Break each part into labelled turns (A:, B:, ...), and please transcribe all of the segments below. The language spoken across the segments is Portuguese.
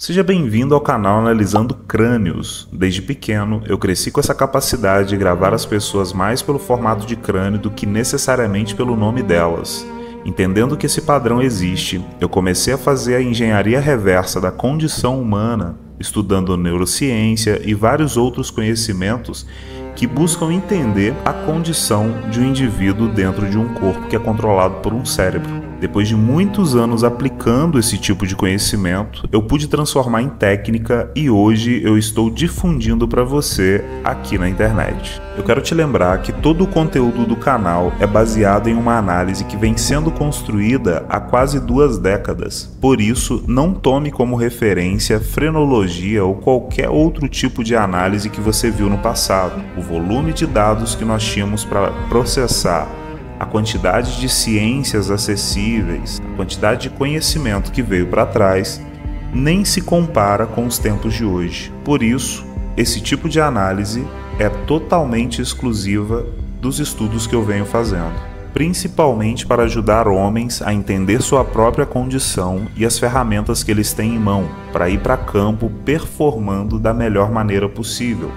A: Seja bem-vindo ao canal Analisando Crânios. Desde pequeno, eu cresci com essa capacidade de gravar as pessoas mais pelo formato de crânio do que necessariamente pelo nome delas. Entendendo que esse padrão existe, eu comecei a fazer a engenharia reversa da condição humana, estudando neurociência e vários outros conhecimentos que buscam entender a condição de um indivíduo dentro de um corpo que é controlado por um cérebro. Depois de muitos anos aplicando esse tipo de conhecimento, eu pude transformar em técnica e hoje eu estou difundindo para você aqui na internet. Eu quero te lembrar que todo o conteúdo do canal é baseado em uma análise que vem sendo construída há quase 2 décadas. Por isso, não tome como referência frenologia ou qualquer outro tipo de análise que você viu no passado. O volume de dados que nós tínhamos para processar, a quantidade de ciências acessíveis, a quantidade de conhecimento que veio para trás, nem se compara com os tempos de hoje. Por isso, esse tipo de análise é totalmente exclusiva dos estudos que eu venho fazendo, principalmente para ajudar homens a entender sua própria condição e as ferramentas que eles têm em mão para ir para campo performando da melhor maneira possível.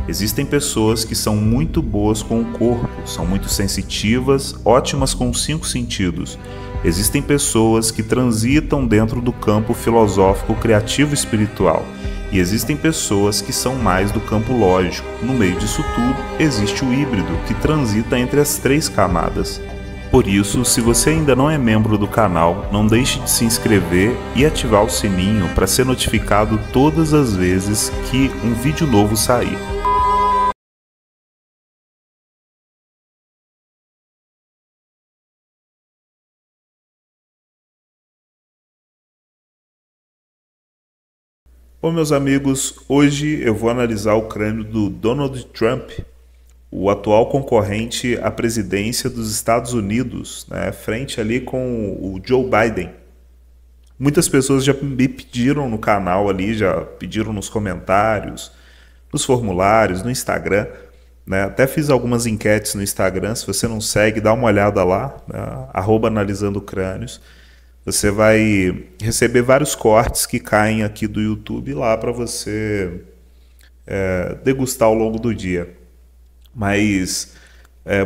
A: Existem pessoas que são muito boas com o corpo, são muito sensitivas, ótimas com os 5 sentidos. Existem pessoas que transitam dentro do campo filosófico, criativo e espiritual. E existem pessoas que são mais do campo lógico. No meio disso tudo, existe o híbrido, que transita entre as 3 camadas. Por isso, se você ainda não é membro do canal, não deixe de se inscrever e ativar o sininho para ser notificado todas as vezes que um vídeo novo sair. Bom, meus amigos, hoje eu vou analisar o crânio do Donald Trump, o atual concorrente à presidência dos Estados Unidos, né, frente ali com o Joe Biden. Muitas pessoas já me pediram no canal ali, já pediram nos comentários, nos formulários, no Instagram, né, até fiz algumas enquetes no Instagram, se você não segue, dá uma olhada lá, né, @analisandocrânios. Você vai receber vários cortes que caem aqui do YouTube lá para você degustar ao longo do dia. Mas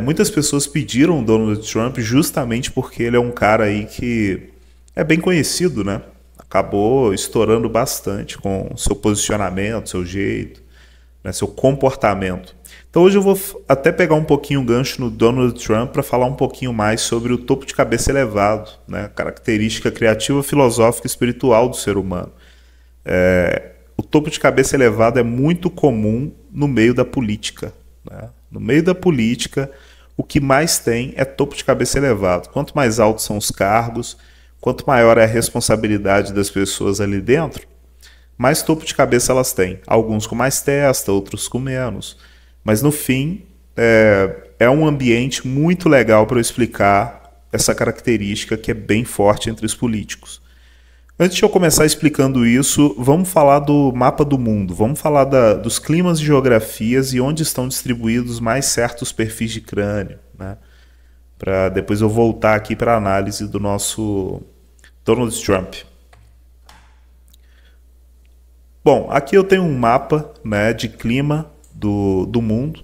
A: muitas pessoas pediram o Donald Trump justamente porque ele é um cara aí que é bem conhecido, né? Acabou estourando bastante com seu posicionamento, seu jeito, né, seu comportamento. Então hoje eu vou até pegar um pouquinho o gancho no Donald Trump para falar um pouquinho mais sobre o topo de cabeça elevado, né, característica criativa, filosófica e espiritual do ser humano. O topo de cabeça elevado é muito comum no meio da política, né? No meio da política, o que mais tem é topo de cabeça elevado. Quanto mais altos são os cargos, quanto maior é a responsabilidade das pessoas ali dentro, mais topo de cabeça elas têm. Alguns com mais testa, outros com menos. Mas no fim, é um ambiente muito legal para eu explicar essa característica que é bem forte entre os políticos. Antes de eu começar explicando isso, vamos falar do mapa do mundo, vamos falar dos climas e geografias e onde estão distribuídos mais certos perfis de crânio, né? Para depois eu voltar aqui para a análise do nosso Donald Trump. Bom, aqui eu tenho um mapa, né, de clima do mundo,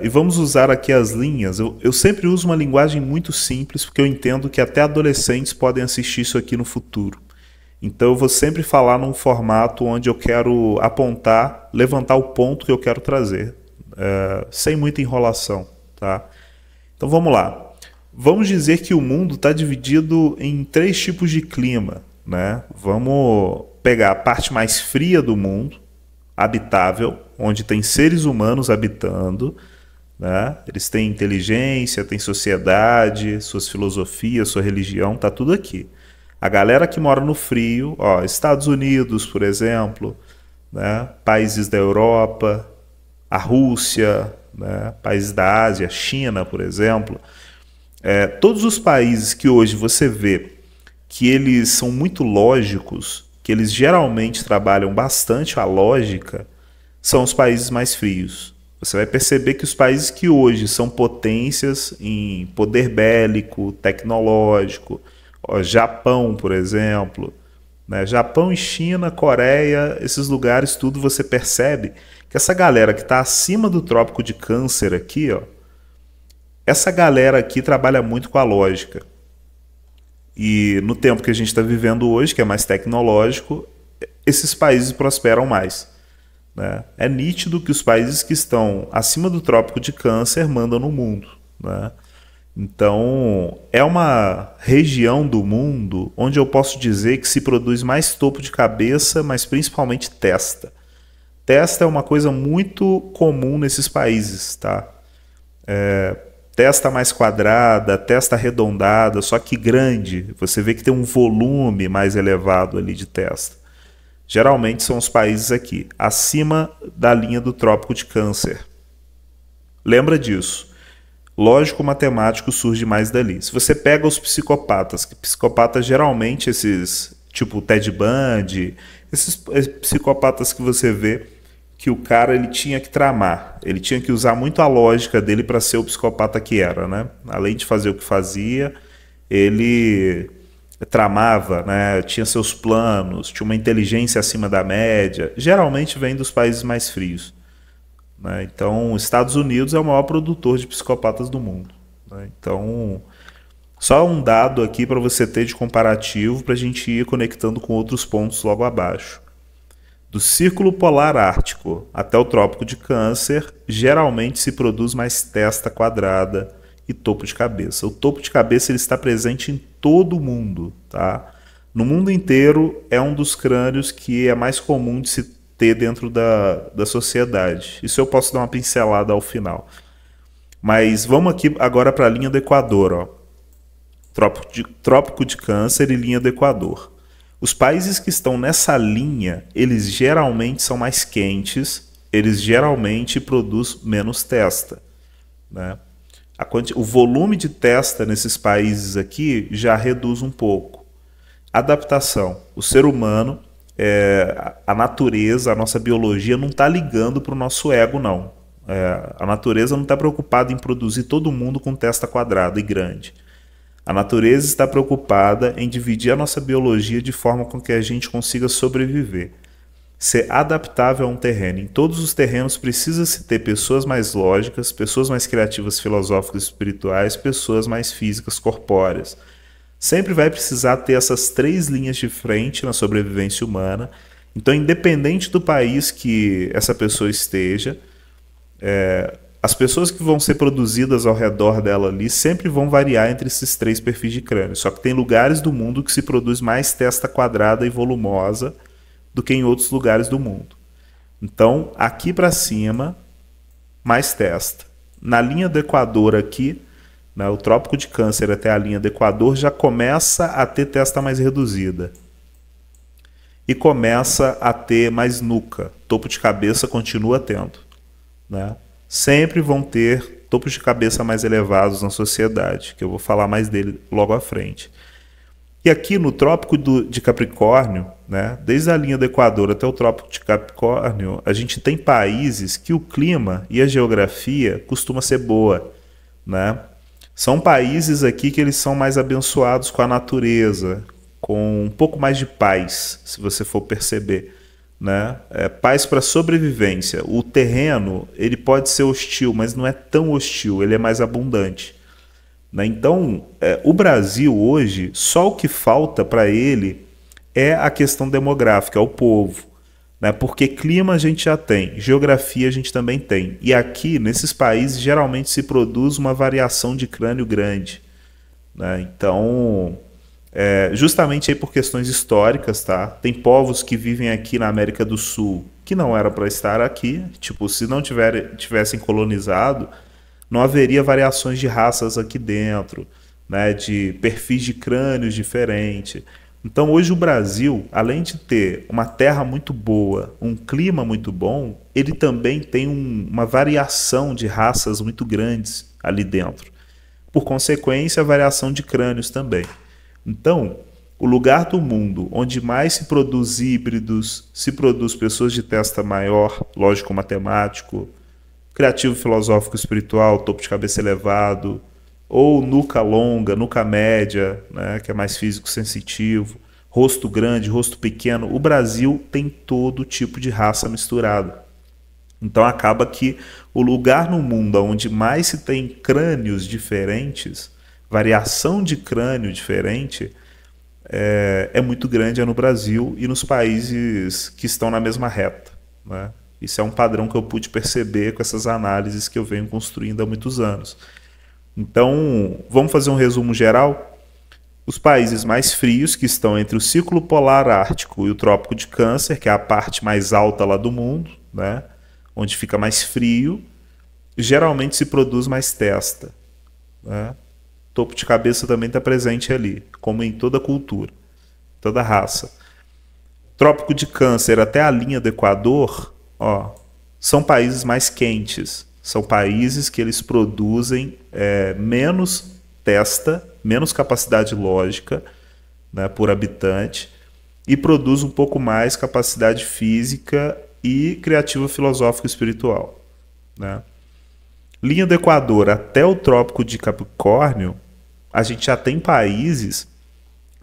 A: e vamos usar aqui as linhas. Eu sempre uso uma linguagem muito simples porque eu entendo que até adolescentes podem assistir isso aqui no futuro. Então eu vou sempre falar num formato onde eu quero apontar, levantar o ponto que eu quero trazer, sem muita enrolação, tá? Então vamos lá. Vamos dizer que o mundo está dividido em 3 tipos de clima, né? Vamos pegar a parte mais fria do mundo, habitável, onde tem seres humanos habitando, né? Eles têm inteligência, têm sociedade, suas filosofias, sua religião, tá tudo aqui. A galera que mora no frio, ó, Estados Unidos, por exemplo, né? Países da Europa, a Rússia, né? Países da Ásia, China, por exemplo. Todos os países que hoje você vê que eles são muito lógicos, que eles geralmente trabalham bastante a lógica, são os países mais frios. Você vai perceber que os países que hoje são potências em poder bélico, tecnológico, ó, Japão, por exemplo, né? Japão e China, Coreia, esses lugares, tudo você percebe que essa galera que está acima do trópico de Câncer aqui, ó, essa galera aqui trabalha muito com a lógica. E no tempo que a gente está vivendo hoje, que é mais tecnológico, esses países prosperam mais, né? É nítido que os países que estão acima do trópico de Câncer mandam no mundo, né? Então, é uma região do mundo onde eu posso dizer que se produz mais topo de cabeça, mas principalmente testa. Testa é uma coisa muito comum nesses países, tá? Testa mais quadrada, testa arredondada, só que grande. Você vê que tem um volume mais elevado ali de testa. Geralmente são os países aqui, acima da linha do trópico de Câncer. Lembra disso. Lógico matemático surge mais dali. Se você pega os psicopatas, que psicopatas geralmente esses, tipo Ted Bundy, esses psicopatas que você vê que o cara ele tinha que tramar, ele tinha que usar muito a lógica dele para ser o psicopata que era, né? Além de fazer o que fazia, ele tramava, né? Tinha seus planos, tinha uma inteligência acima da média. Geralmente vem dos países mais frios, né? Então, os Estados Unidos é o maior produtor de psicopatas do mundo, né? Então, só um dado aqui para você ter de comparativo para a gente ir conectando com outros pontos logo abaixo. Do Círculo Polar Ártico até o Trópico de Câncer, geralmente se produz mais testa quadrada e topo de cabeça. O topo de cabeça ele está presente em todo o mundo, tá? No mundo inteiro é um dos crânios que é mais comum de se ter dentro da sociedade. Isso eu posso dar uma pincelada ao final. Mas vamos aqui agora para a linha do Equador, ó. Trópico de Câncer e linha do Equador. Os países que estão nessa linha, eles geralmente são mais quentes, eles geralmente produzem menos testa, né? O volume de testa nesses países aqui já reduz um pouco. Adaptação. O ser humano, a natureza, a nossa biologia não está ligando para o nosso ego, não. A natureza não está preocupada em produzir todo mundo com testa quadrada e grande. A natureza está preocupada em dividir a nossa biologia de forma com que a gente consiga sobreviver. Ser adaptável a um terreno. Em todos os terrenos precisa-se ter pessoas mais lógicas, pessoas mais criativas, filosóficas, espirituais, pessoas mais físicas, corpóreas. Sempre vai precisar ter essas três linhas de frente na sobrevivência humana. Então, independente do país que essa pessoa esteja, as pessoas que vão ser produzidas ao redor dela ali sempre vão variar entre esses três perfis de crânio. Só que tem lugares do mundo que se produz mais testa quadrada e volumosa do que em outros lugares do mundo. Então, aqui para cima, mais testa. Na linha do Equador aqui, né, o Trópico de Câncer até a linha do Equador já começa a ter testa mais reduzida. E começa a ter mais nuca. Topo de cabeça continua tendo, né? Sempre vão ter topos de cabeça mais elevados na sociedade, que eu vou falar mais dele logo à frente. E aqui no Trópico de Capricórnio, né, desde a linha do Equador até o Trópico de Capricórnio, a gente tem países que o clima e a geografia costuma ser boa, né? São países aqui que eles são mais abençoados com a natureza, com um pouco mais de paz, se você for perceber, né? Paz para sobrevivência. O terreno ele pode ser hostil, mas não é tão hostil, ele é mais abundante, né? Então, o Brasil hoje, só o que falta para ele é a questão demográfica, é o povo, né? Porque clima a gente já tem, geografia a gente também tem. E aqui, nesses países, geralmente se produz uma variação de crânio grande, né? Então, justamente aí por questões históricas, tá? Tem povos que vivem aqui na América do Sul que não era para estar aqui, tipo, se não tivessem colonizado, não haveria variações de raças aqui dentro, né? De perfis de crânios diferentes. Então hoje o Brasil, além de ter uma terra muito boa, um clima muito bom, ele também tem uma variação de raças muito grandes ali dentro. Por consequência, a variação de crânios também. Então, o lugar do mundo onde mais se produz híbridos, se produz pessoas de testa maior, lógico-matemático, criativo, filosófico, espiritual, topo de cabeça elevado, ou nuca longa, nuca média, né, que é mais físico-sensitivo, rosto grande, rosto pequeno. O Brasil tem todo tipo de raça misturada. Então acaba que o lugar no mundo onde mais se tem crânios diferentes, variação de crânio diferente, é muito grande, é no Brasil e nos países que estão na mesma reta, né? Isso é um padrão que eu pude perceber com essas análises que eu venho construindo há muitos anos. Então, vamos fazer um resumo geral? Os países mais frios, que estão entre o Círculo Polar Ártico e o Trópico de Câncer, que é a parte mais alta lá do mundo, né? Onde fica mais frio, geralmente se produz mais testa, né? Topo de cabeça também está presente ali, como em toda cultura, toda raça. Trópico de Câncer até a linha do Equador, ó, são países mais quentes. São países que eles produzem menos testa, menos capacidade lógica, né, por habitante, e produz um pouco mais capacidade física e criativa filosófica e espiritual, né? Linha do Equador até o Trópico de Capricórnio, a gente já tem países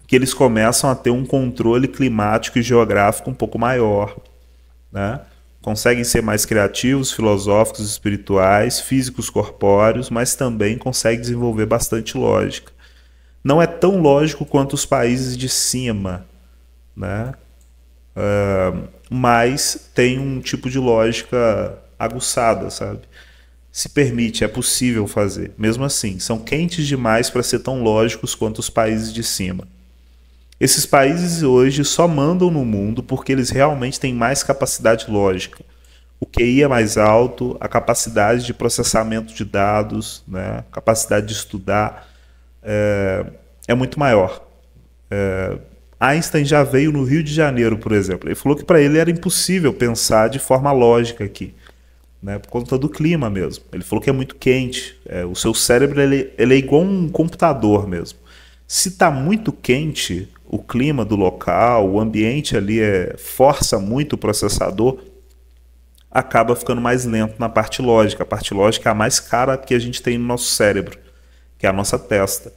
A: que eles começam a ter um controle climático e geográfico um pouco maior, né? Conseguem ser mais criativos, filosóficos, espirituais, físicos, corpóreos, mas também conseguem desenvolver bastante lógica. Não é tão lógico quanto os países de cima, né? Mas tem um tipo de lógica aguçada, sabe? Se permite, é possível fazer. Mesmo assim, são quentes demais para ser tão lógicos quanto os países de cima. Esses países hoje só mandam no mundo porque eles realmente têm mais capacidade lógica. O QI é mais alto, a capacidade de processamento de dados, né, a capacidade de estudar é muito maior. Einstein já veio no Rio de Janeiro, por exemplo. Ele falou que para ele era impossível pensar de forma lógica aqui, né, por conta do clima mesmo. Ele falou que é muito quente. O seu cérebro ele é igual um computador mesmo. Se está muito quente, o clima do local, o ambiente ali força muito o processador, acaba ficando mais lento na parte lógica. A parte lógica é a mais cara que a gente tem no nosso cérebro, que é a nossa testa,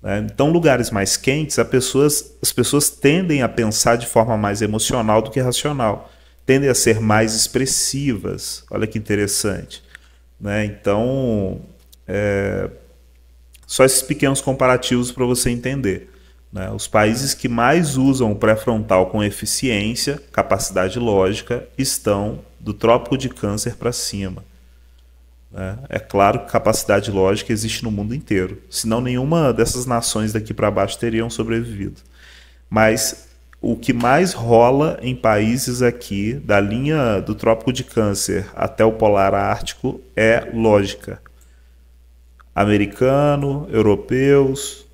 A: né? Então, lugares mais quentes, as pessoas tendem a pensar de forma mais emocional do que racional, tendem a ser mais expressivas. Olha que interessante, né? Então, só esses pequenos comparativos para você entender, né? Os países que mais usam o pré-frontal com eficiência, capacidade lógica, estão do Trópico de Câncer para cima, né? É claro que capacidade lógica existe no mundo inteiro, senão nenhuma dessas nações daqui para baixo teriam sobrevivido. Mas o que mais rola em países aqui, da linha do Trópico de Câncer até o Polar Ártico, é lógica. Americano, europeus,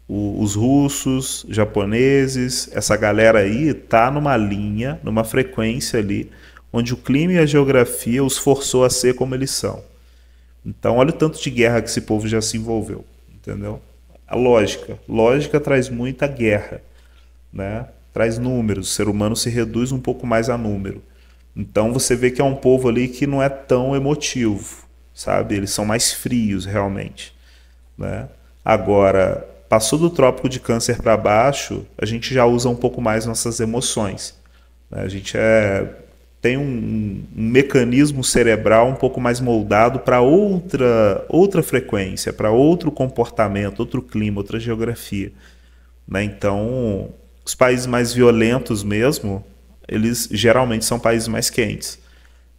A: os russos, japoneses, essa galera aí tá numa linha, numa frequência ali, onde o clima e a geografia os forçou a ser como eles são. Então, olha o tanto de guerra que esse povo já se envolveu, entendeu? A lógica traz muita guerra, né? Traz números, o ser humano se reduz um pouco mais a número. Então, você vê que é um povo ali que não é tão emotivo, sabe? Eles são mais frios, realmente, né? Agora, passou do Trópico de Câncer para baixo, a gente já usa um pouco mais nossas emoções, né? A gente tem um mecanismo cerebral um pouco mais moldado para outra frequência, para outro comportamento, outro clima, outra geografia, né? Então, os países mais violentos mesmo, eles geralmente são países mais quentes,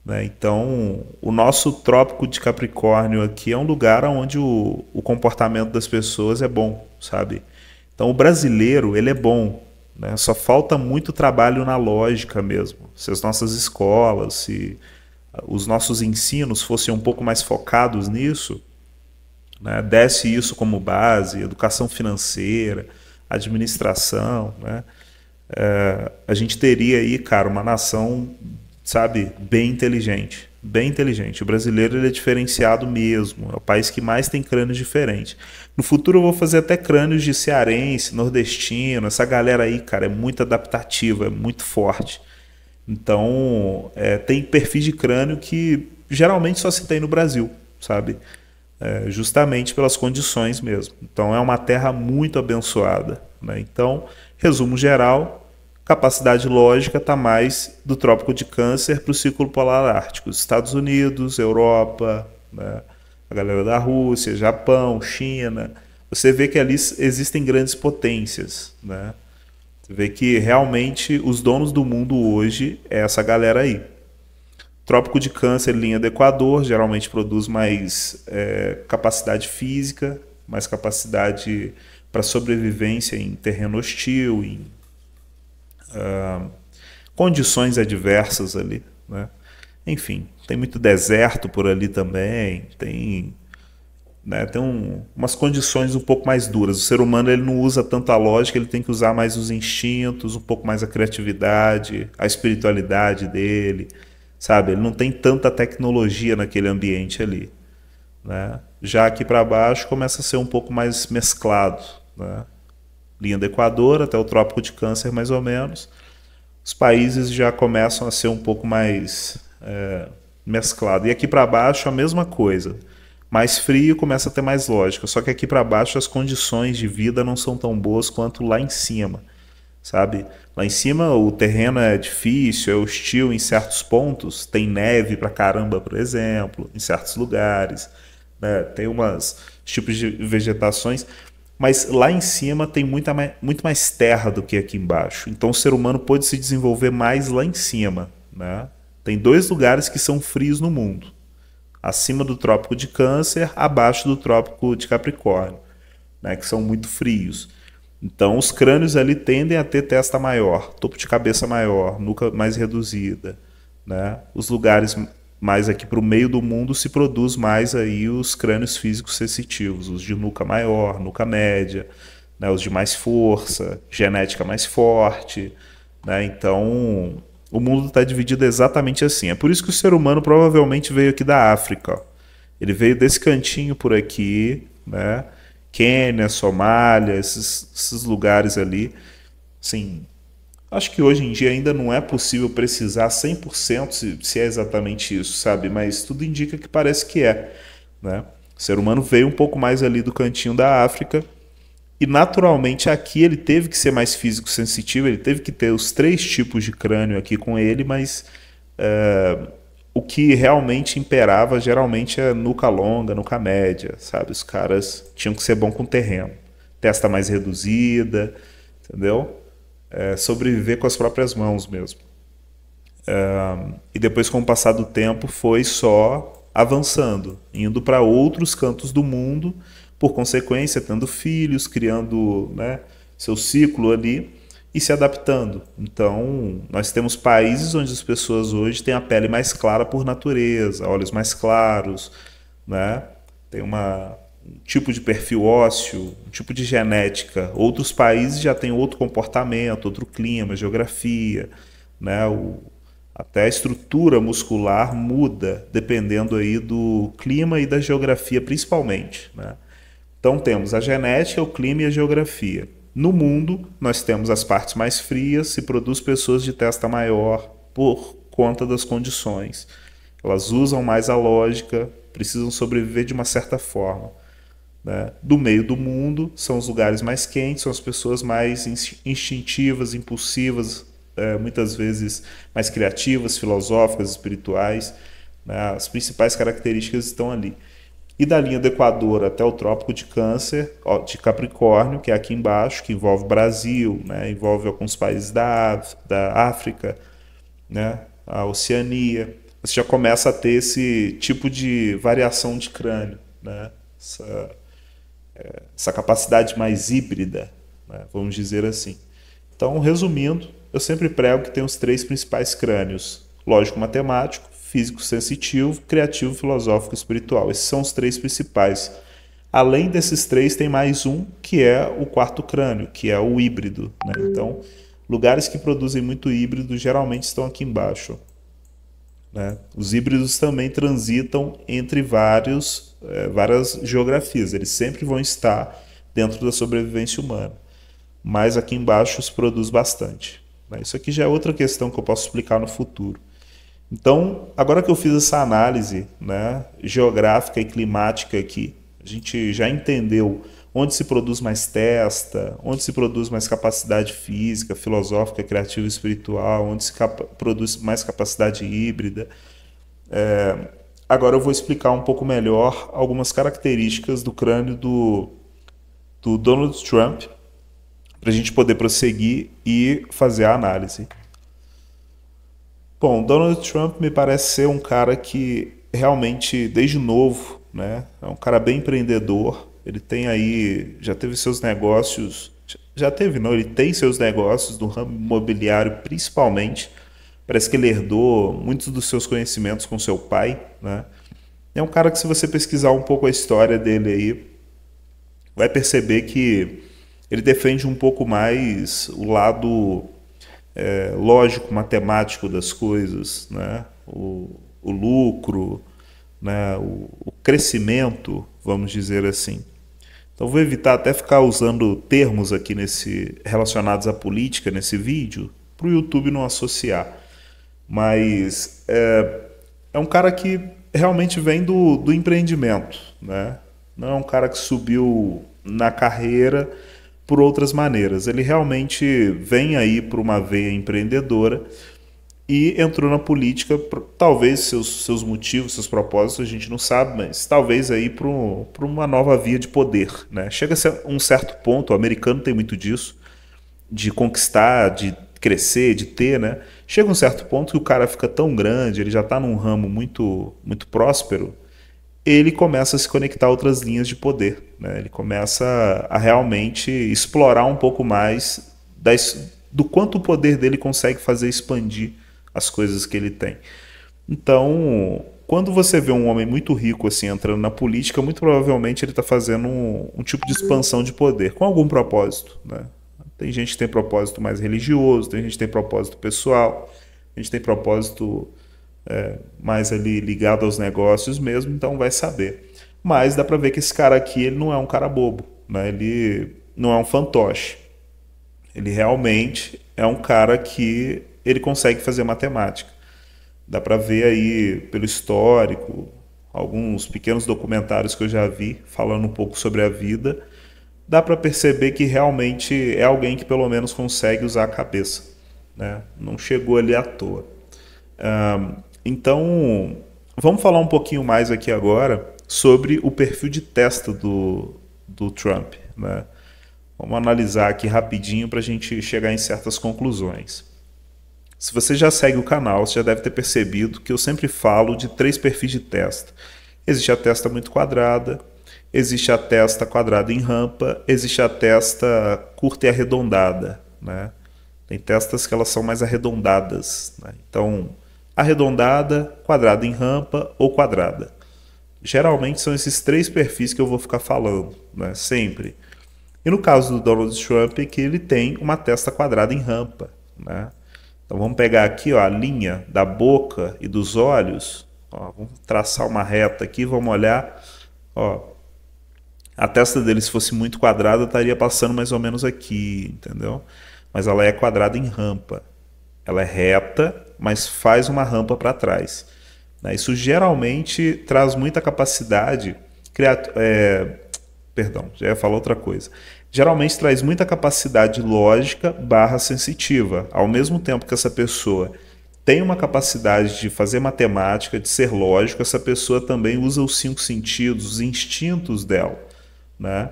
A: né? Então, o nosso Trópico de Capricórnio aqui é um lugar onde o comportamento das pessoas é bom, sabe? Então, o brasileiro, ele é bom, né? Só falta muito trabalho na lógica mesmo. Se as nossas escolas, se os nossos ensinos fossem um pouco mais focados nisso, né? Desse isso como base, educação financeira, administração, né? A gente teria aí, cara, uma nação, sabe, bem inteligente, bem inteligente. O brasileiro ele é diferenciado mesmo, é o país que mais tem crânios diferentes. No futuro eu vou fazer até crânios de cearense, nordestino, essa galera aí, cara, é muito adaptativa, é muito forte. Então, tem perfis de crânio que geralmente só se tem no Brasil, sabe? Justamente pelas condições mesmo. Então, é uma terra muito abençoada, né? Então, Resumo geral, capacidade lógica está mais do Trópico de Câncer para o Círculo Polar Ártico. Estados Unidos, Europa, né? A galera da Rússia, Japão, China. Você vê que ali existem grandes potências, né? Você vê que realmente os donos do mundo hoje é essa galera aí. Trópico de Câncer, linha do Equador, geralmente produz mais capacidade física, mais capacidade para sobrevivência em terreno hostil, em condições adversas ali, né? Enfim, tem muito deserto por ali também, tem umas condições um pouco mais duras. O ser humano ele não usa tanto a lógica, ele tem que usar mais os instintos, um pouco mais a criatividade, a espiritualidade dele, sabe? Ele não tem tanta tecnologia naquele ambiente ali, né? Já aqui para baixo começa a ser um pouco mais mesclado, né? Linha do Equador até o Trópico de Câncer mais ou menos. Os países já começam a ser um pouco mais mesclado. E aqui para baixo a mesma coisa. Mais frio começa a ter mais lógica. Só que aqui para baixo as condições de vida não são tão boas quanto lá em cima, sabe? Lá em cima o terreno é difícil, é hostil em certos pontos. Tem neve pra caramba, por exemplo, em certos lugares, né? Tem tipos de vegetações. Mas lá em cima tem muito mais terra do que aqui embaixo. Então o ser humano pôde se desenvolver mais lá em cima, né? Tem 2 lugares que são frios no mundo. Acima do Trópico de Câncer, abaixo do Trópico de Capricórnio, né? Que são muito frios. Então os crânios ali tendem a ter testa maior, topo de cabeça maior, nuca mais reduzida, né? Os lugares mais aqui para o meio do mundo se produz mais aí os crânios físicos sensitivos, os de nuca maior, nuca média, né? Os de mais força, genética mais forte, né? Então o mundo está dividido exatamente assim. É por isso que o ser humano provavelmente veio aqui da África, ó. Ele veio desse cantinho por aqui, né? Quênia, Somália, esses lugares ali. Assim, acho que hoje em dia ainda não é possível precisar 100% se é exatamente isso, sabe? Mas tudo indica que parece que é, né? O ser humano veio um pouco mais ali do cantinho da África e naturalmente aqui ele teve que ser mais físico sensitivo, ele teve que ter os 3 tipos de crânio aqui com ele, mas o que realmente imperava geralmente é nuca longa, nuca média, sabe? Os caras tinham que ser bom com terreno, testa mais reduzida, entendeu? Sobreviver com as próprias mãos mesmo. E depois, com o passar do tempo, foi só avançando, indo para outros cantos do mundo, por consequência, tendo filhos, criando, né, seu ciclo ali e se adaptando. Então, nós temos países onde as pessoas hoje têm a pele mais clara por natureza, olhos mais claros, né? Tem um tipo de perfil ósseo, um tipo de genética. Outros países já têm outro comportamento, outro clima, geografia, né? Até a estrutura muscular muda dependendo aí do clima e da geografia principalmente, né? Então temos a genética, o clima e a geografia. No mundo, nós temos as partes mais frias, se produz pessoas de testa maior por conta das condições. Elas usam mais a lógica, precisam sobreviver de uma certa forma, né? Do meio do mundo, são os lugares mais quentes, são as pessoas mais instintivas, impulsivas, muitas vezes mais criativas, filosóficas, espirituais, né? As principais características estão ali. E da linha do Equador até o Trópico de Câncer, de Capricórnio, que é aqui embaixo, que envolve o Brasil, né? Envolve alguns países da África, né? A Oceania. Você já começa a ter esse tipo de variação de crânio, né? Essa capacidade mais híbrida, né? Vamos dizer assim. Então, resumindo, eu sempre prego que tem os 3 principais crânios: lógico-matemático, físico-sensitivo, criativo, filosófico e espiritual. Esses são os 3 principais. Além desses 3, tem mais um, que é o 4º crânio, que é o híbrido, né? Então, lugares que produzem muito híbrido geralmente estão aqui embaixo, né? Os híbridos também transitam entre várias geografias. Eles sempre vão estar dentro da sobrevivência humana. Mas aqui embaixo se produz bastante, né? Isso aqui já é outra questão que eu posso explicar no futuro. Então, agora que eu fiz essa análise, né, geográfica e climática aqui, a gente já entendeu onde se produz mais testa, onde se produz mais capacidade física, filosófica, criativa e espiritual, onde se produz mais capacidade híbrida. Agora eu vou explicar um pouco melhor algumas características do crânio do Donald Trump, para a gente poder prosseguir e fazer a análise. Bom, Donald Trump me parece ser um cara que realmente, desde novo, né, é um cara bem empreendedor. Ele tem aí, já teve seus negócios, já teve não, ele tem seus negócios no ramo imobiliário principalmente. Parece que ele herdou muitos dos seus conhecimentos com seu pai, né? É um cara que, se você pesquisar um pouco a história dele aí, vai perceber que ele defende um pouco mais o lado lógico, matemático das coisas, né? O lucro, né? O crescimento, vamos dizer assim. Então vou evitar até ficar usando termos aqui relacionados à política nesse vídeo, para o YouTube não associar. Mas é um cara que realmente vem do empreendimento, né? Não é um cara que subiu na carreira por outras maneiras. Ele realmente vem aí por uma veia empreendedora e entrou na política, talvez seus motivos, seus propósitos, a gente não sabe, mas talvez aí para uma nova via de poder, né? Chega a ser um certo ponto, o americano tem muito disso, de conquistar, de crescer, de ter, né? Chega um certo ponto que o cara fica tão grande, ele já está num ramo muito, muito próspero, ele começa a se conectar a outras linhas de poder, né? Ele começa a realmente explorar um pouco mais do quanto o poder dele consegue fazer expandir as coisas que ele tem. Então, quando você vê um homem muito rico assim entrando na política, muito provavelmente ele está fazendo um tipo de expansão de poder, com algum propósito, né? Tem gente que tem propósito mais religioso, tem gente que tem propósito pessoal, a gente tem propósito mais ali ligado aos negócios mesmo, então vai saber. Mas dá para ver que esse cara aqui, ele não é um cara bobo, né? Ele não é um fantoche. Ele realmente é um cara que ele consegue fazer matemática. Dá para ver aí pelo histórico, alguns pequenos documentários que eu já vi falando um pouco sobre a vida. Dá para perceber que realmente é alguém que pelo menos consegue usar a cabeça, né? Não chegou ali à toa. Então, vamos falar um pouquinho mais aqui agora sobre o perfil de testa do Trump, né? Vamos analisar aqui rapidinho para a gente chegar em certas conclusões. Se você já segue o canal, você já deve ter percebido que eu sempre falo de 3 perfis de testa. Existe a testa muito quadrada, existe a testa quadrada em rampa, existe a testa curta e arredondada, né? Tem testas que elas são mais arredondadas, né? Então, arredondada, quadrada em rampa ou quadrada. Geralmente são esses 3 perfis que eu vou ficar falando, né? Sempre. E no caso do Donald Trump, é que ele tem uma testa quadrada em rampa, né? Então vamos pegar aqui, ó, a linha da boca e dos olhos. Ó, vamos traçar uma reta aqui, vamos olhar. Ó, a testa dele, se fosse muito quadrada, estaria passando mais ou menos aqui, entendeu? Mas ela é quadrada em rampa. Ela é reta, mas faz uma rampa para trás, né? Isso geralmente traz muita capacidade... Perdão, já ia falar outra coisa. Geralmente traz muita capacidade lógica / sensitiva. Ao mesmo tempo que essa pessoa tem uma capacidade de fazer matemática, de ser lógico, essa pessoa também usa os 5 sentidos, os instintos dela, né?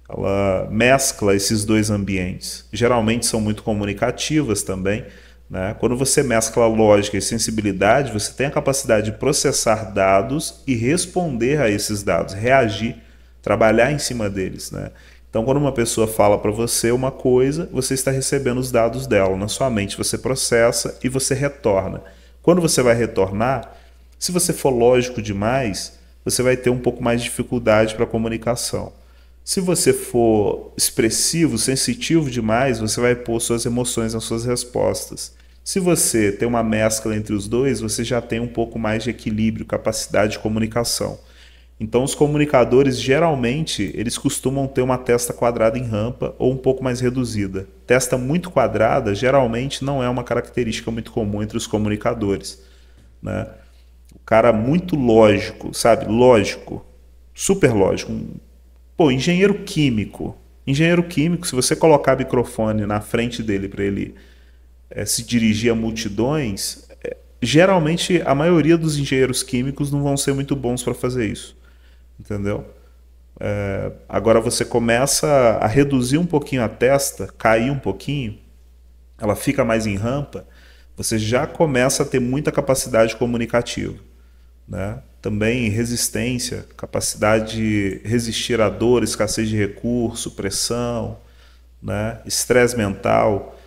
A: Ela mescla esses 2 ambientes. Geralmente são muito comunicativas também, né? Quando você mescla lógica e sensibilidade, você tem a capacidade de processar dados e responder a esses dados, reagir, trabalhar em cima deles, né? Então, quando uma pessoa fala para você uma coisa, você está recebendo os dados dela. Na sua mente você processa e você retorna. Quando você vai retornar, se você for lógico demais, você vai ter um pouco mais de dificuldade para a comunicação. Se você for expressivo, sensitivo demais, você vai pôr suas emoções nas suas respostas. Se você tem uma mescla entre os dois, você já tem um pouco mais de equilíbrio, capacidade de comunicação. Então, os comunicadores, geralmente, eles costumam ter uma testa quadrada em rampa ou um pouco mais reduzida. Testa muito quadrada, geralmente, não é uma característica muito comum entre os comunicadores, né? O cara muito lógico, sabe? Lógico, super lógico, Pô, engenheiro químico. Engenheiro químico, se você colocar microfone na frente dele para ele se dirigir a multidões, geralmente a maioria dos engenheiros químicos não vão ser muito bons para fazer isso. Entendeu? Agora você começa a reduzir um pouquinho a testa, cair um pouquinho, ela fica mais em rampa, você já começa a ter muita capacidade comunicativa, né? Também resistência, capacidade de resistir à dor, escassez de recurso, pressão, né? Estresse mental.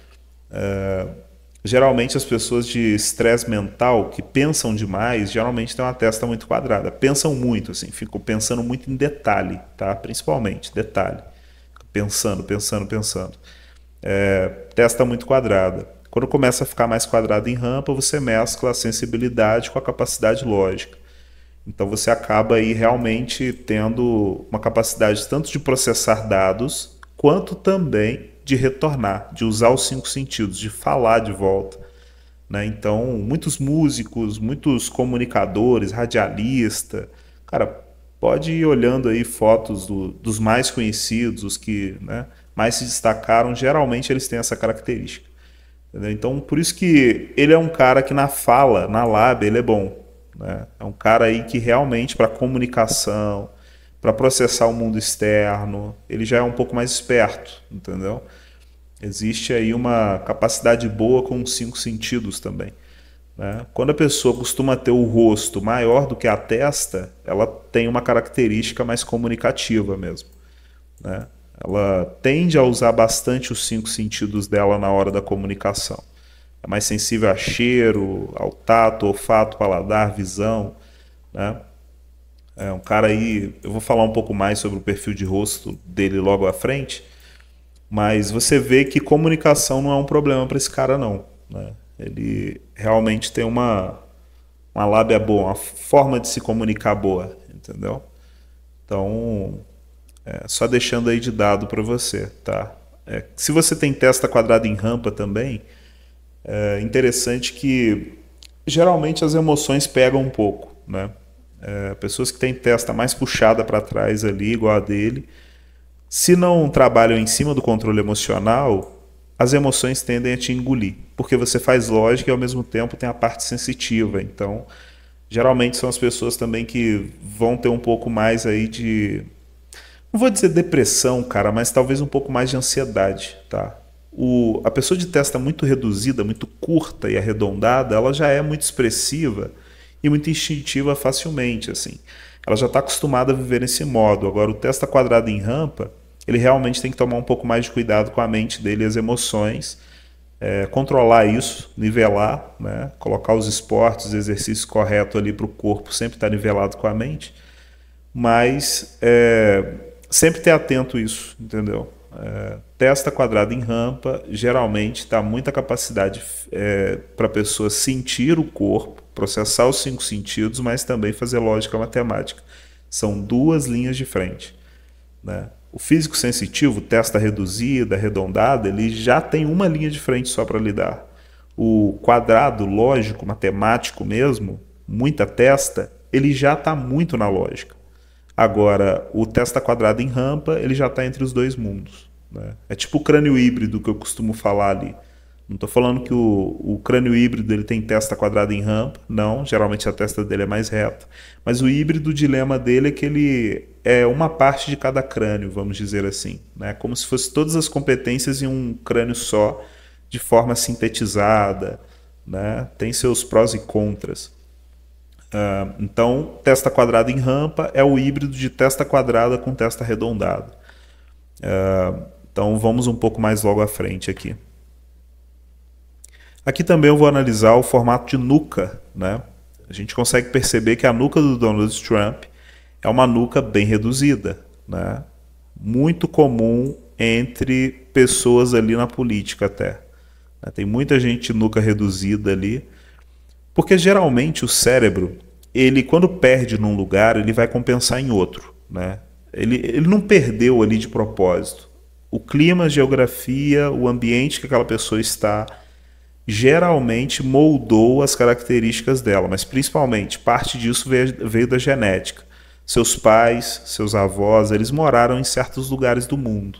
A: Geralmente as pessoas de estresse mental que pensam demais, geralmente têm uma testa muito quadrada. Pensam muito, assim, ficam pensando muito em detalhe, tá? Principalmente, detalhe. Pensando, pensando, pensando. Testa muito quadrada. Quando começa a ficar mais quadrada em rampa, você mescla a sensibilidade com a capacidade lógica. Então você acaba aí realmente tendo uma capacidade tanto de processar dados, quanto também de retornar, de usar os 5 sentidos, de falar de volta, né? Então, muitos músicos, muitos comunicadores, radialistas, cara, pode ir olhando aí fotos dos mais conhecidos, os que, né, mais se destacaram, geralmente eles têm essa característica. Entendeu? Então, por isso que ele é um cara que na fala, na lábia, ele é bom, né? É um cara aí que realmente para comunicação, para processar o mundo externo, ele já é um pouco mais esperto, entendeu? Existe aí uma capacidade boa com os 5 sentidos também, né? Quando a pessoa costuma ter o rosto maior do que a testa, ela tem uma característica mais comunicativa mesmo, né? Ela tende a usar bastante os 5 sentidos dela na hora da comunicação. É mais sensível a cheiro, ao tato, olfato, paladar, visão, né? É um cara aí, eu vou falar um pouco mais sobre o perfil de rosto dele logo à frente, mas você vê que comunicação não é um problema para esse cara não, né? Ele realmente tem uma lábia boa, uma forma de se comunicar boa, entendeu? Então, só deixando aí de dado para você, tá? Se você tem testa quadrada em rampa também, é interessante que geralmente as emoções pegam um pouco, né? Pessoas que têm testa mais puxada para trás ali, igual a dele, se não trabalham em cima do controle emocional, as emoções tendem a te engolir, porque você faz lógica e ao mesmo tempo tem a parte sensitiva. Então, geralmente são as pessoas também que vão ter um pouco mais aí de, não vou dizer depressão, cara, mas talvez um pouco mais de ansiedade, tá? A pessoa de testa muito reduzida, muito curta e arredondada, ela já é muito expressiva e muito instintiva facilmente, assim. Ela já está acostumada a viver nesse modo. Agora, o testa quadrada em rampa, ele realmente tem que tomar um pouco mais de cuidado com a mente dele e as emoções, controlar isso, nivelar, né? Colocar os esportes, os exercícios corretos ali para o corpo sempre estar nivelado com a mente, mas sempre ter atento a isso, entendeu? Testa quadrada em rampa, geralmente dá muita capacidade para a pessoa sentir o corpo, processar os 5 sentidos, mas também fazer lógica matemática. São 2 linhas de frente, né? O físico sensitivo, testa reduzida, arredondada, ele já tem uma linha de frente só para lidar. O quadrado lógico, matemático mesmo, muita testa, ele já está muito na lógica. Agora, o testa quadrada em rampa, ele já está entre os 2 mundos, né? É tipo o crânio híbrido que eu costumo falar ali. Não estou falando que o crânio híbrido ele tem testa quadrada em rampa, não, geralmente a testa dele é mais reta. Mas o híbrido, o dilema dele é que ele é uma parte de cada crânio, vamos dizer assim, né? Como se fosse todas as competências em um crânio só, de forma sintetizada, né? Tem seus prós e contras. Então, testa quadrada em rampa é o híbrido de testa quadrada com testa arredondada. Então, vamos um pouco mais logo à frente aqui. Aqui também eu vou analisar o formato de nuca, né? A gente consegue perceber que a nuca do Donald Trump é uma nuca bem reduzida, né? Muito comum entre pessoas ali na política até. Tem muita gente de nuca reduzida ali, porque geralmente o cérebro, ele quando perde num lugar, ele vai compensar em outro, né? Ele não perdeu ali de propósito. O clima, a geografia, o ambiente que aquela pessoa está, geralmente moldou as características dela, mas principalmente parte disso veio da genética, Seus pais, seus avós, eles moraram em certos lugares do mundo,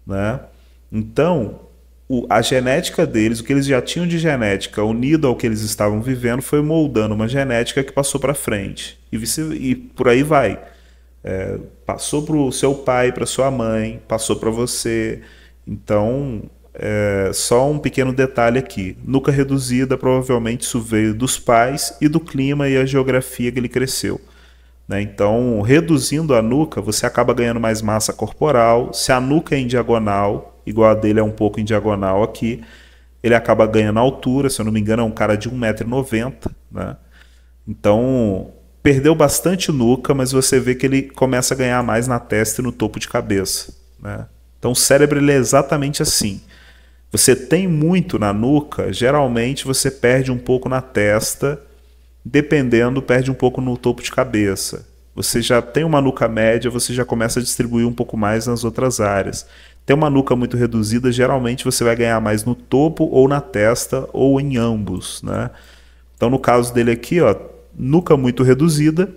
A: né? Então, a genética deles, o que eles já tinham de genética unido ao que eles estavam vivendo, foi moldando uma genética que passou para frente. E por aí vai. Passou para o seu pai, para sua mãe, passou para você. Então, só um pequeno detalhe aqui. Nuca reduzida, provavelmente isso veio dos pais e do clima e a geografia que ele cresceu, né? Então, reduzindo a nuca, você acaba ganhando mais massa corporal. Se a nuca é em diagonal, igual a dele é um pouco em diagonal aqui, ele acaba ganhando altura. Se eu não me engano, é um cara de 1,90 m, né? Então, perdeu bastante nuca, mas você vê que ele começa a ganhar mais na testa e no topo de cabeça, né? Então, o cérebro ele é exatamente assim. Você tem muito na nuca, geralmente você perde um pouco na testa, dependendo, perde um pouco no topo de cabeça. Você já tem uma nuca média, você já começa a distribuir um pouco mais nas outras áreas. Tem uma nuca muito reduzida, geralmente você vai ganhar mais no topo ou na testa ou em ambos, né? Então, no caso dele aqui, ó, nuca muito reduzida,